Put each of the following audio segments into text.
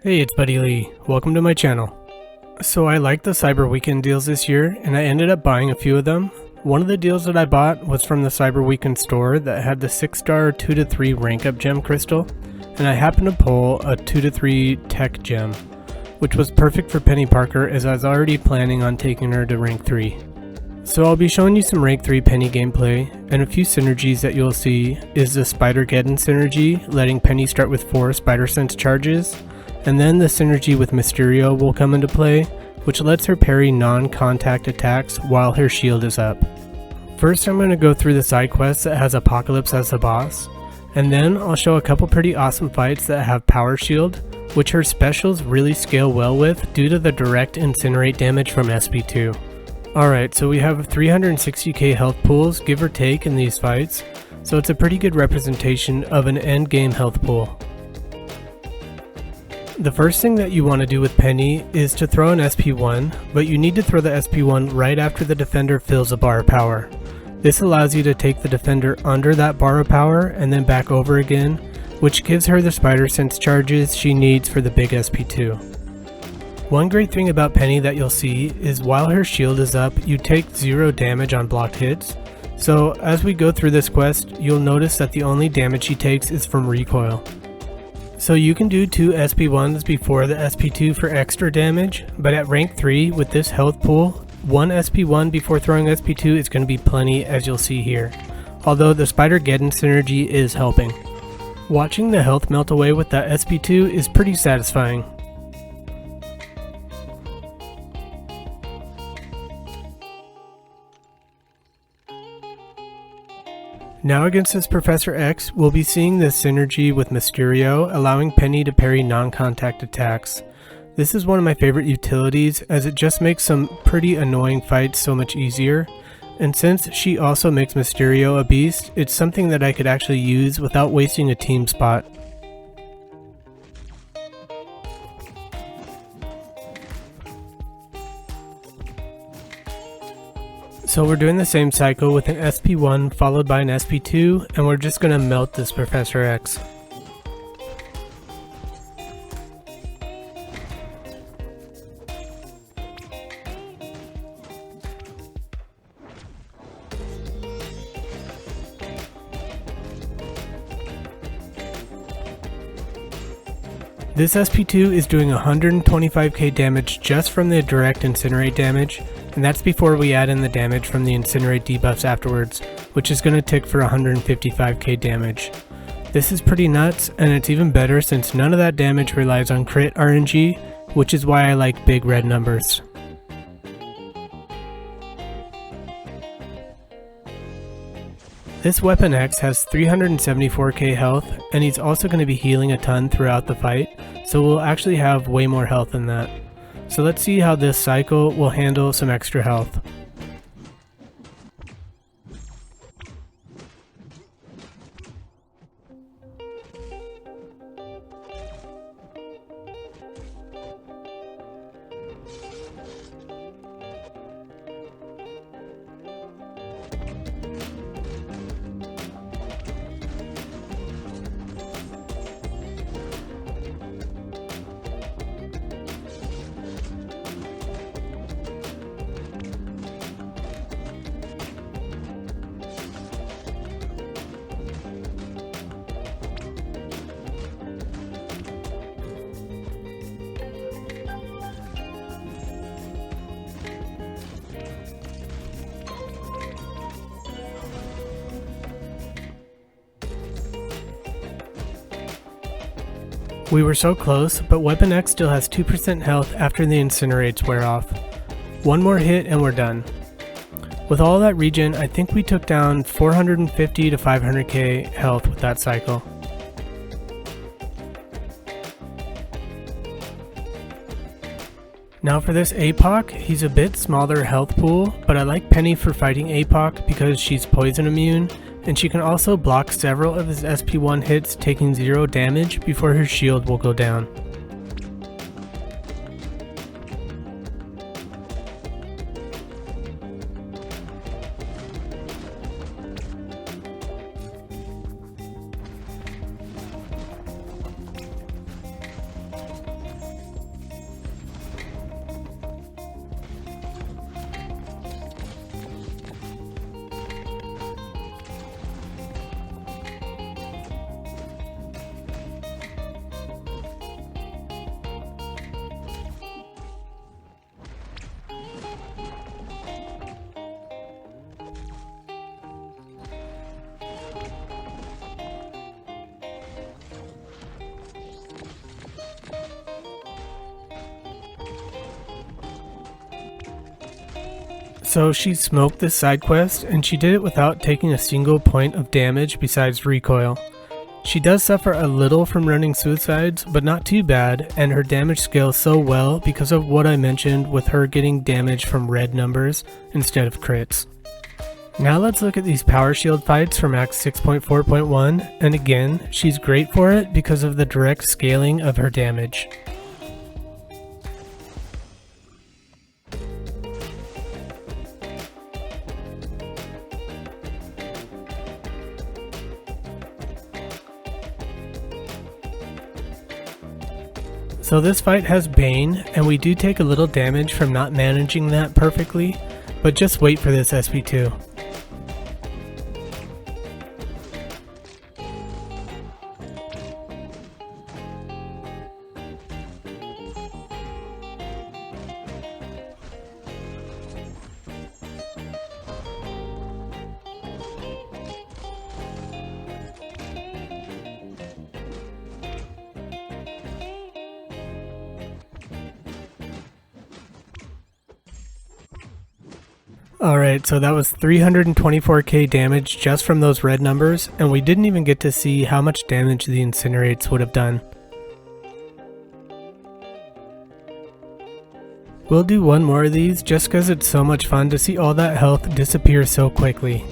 Hey, it's Buddy Lee. Welcome to my channel. So I liked the Cyber Weekend deals this year, and I ended up buying a few of them. One of the deals that I bought was from the Cyber Weekend store that had the 6-star 2-3 rank up gem crystal, and I happened to pull a 2-3 tech gem, which was perfect for Penny Parker as I was already planning on taking her to rank 3. So I'll be showing you some rank 3 Penny gameplay, and a few synergies that you'll see is the Spider-Geddon synergy, letting Penny start with 4 Spider Sense charges, and then the synergy with Mysterio will come into play, which lets her parry non-contact attacks while her shield is up. First I'm going to go through the side quest that has Apocalypse as the boss, and then I'll show a couple pretty awesome fights that have Power Shield, which her specials really scale well with due to the direct incinerate damage from SP2. Alright, so we have 360k health pools, give or take, in these fights, so it's a pretty good representation of an endgame health pool. The first thing that you want to do with Penny is to throw an SP1, but you need to throw the SP1 right after the defender fills a bar of power. This allows you to take the defender under that bar of power and then back over again, which gives her the Spider Sense charges she needs for the big SP2. One great thing about Penny that you'll see is while her shield is up, you take 0 damage on blocked hits. So as we go through this quest, you'll notice that the only damage she takes is from recoil. So you can do 2 SP1s before the SP2 for extra damage, but at rank 3 with this health pool, 1 SP1 before throwing SP2 is going to be plenty, as you'll see here, although the Spider-Geddon synergy is helping. Watching the health melt away with that SP2 is pretty satisfying. Now against this Professor X, we'll be seeing this synergy with Mysterio, allowing Penny to parry non-contact attacks. This is one of my favorite utilities as it just makes some pretty annoying fights so much easier, and since she also makes Mysterio a beast, it's something that I could actually use without wasting a team spot. So we're doing the same cycle with an SP1 followed by an SP2, and we're just going to melt this Professor X. This SP2 is doing 125k damage just from the direct incinerate damage, and that's before we add in the damage from the incinerate debuffs afterwards, which is going to tick for 155k damage. This is pretty nuts, and it's even better since none of that damage relies on crit RNG, which is why I like big red numbers. This Weapon X has 374k health, and he's also going to be healing a ton throughout the fight, so we'll actually have way more health than that. So let's see how this cycle will handle some extra health. We were so close, but Weapon X still has 2% health after the incinerates wear off. One more hit and we're done. With all that regen, I think we took down 450 to 500k health with that cycle. Now for this APOC, he's a bit smaller health pool, but I like Penny for fighting APOC because she's poison immune, and she can also block several of his SP1 hits, taking 0 damage before her shield will go down. So she smoked this side quest, and she did it without taking a single point of damage besides recoil. She does suffer a little from running suicides, but not too bad, and her damage scales so well because of what I mentioned with her getting damage from red numbers instead of crits. Now let's look at these power shield fights from Act 6.4.1, and again, she's great for it because of the direct scaling of her damage. So this fight has Bane, and we do take a little damage from not managing that perfectly, but just wait for this SP2. Alright, so that was 324k damage just from those red numbers, and we didn't even get to see how much damage the incinerates would have done. We'll do one more of these just because it's so much fun to see all that health disappear so quickly.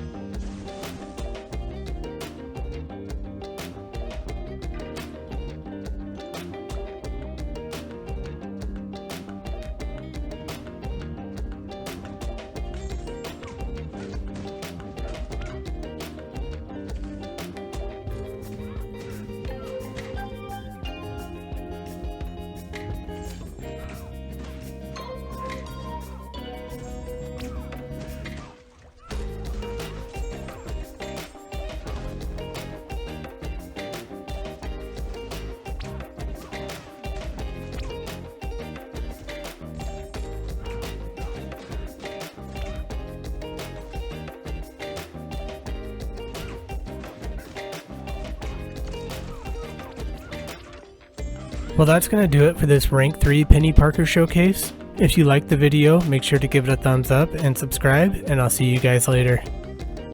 Well, that's going to do it for this rank 3 Penny Parker showcase. If you liked the video, make sure to give it a thumbs up and subscribe, and I'll see you guys later.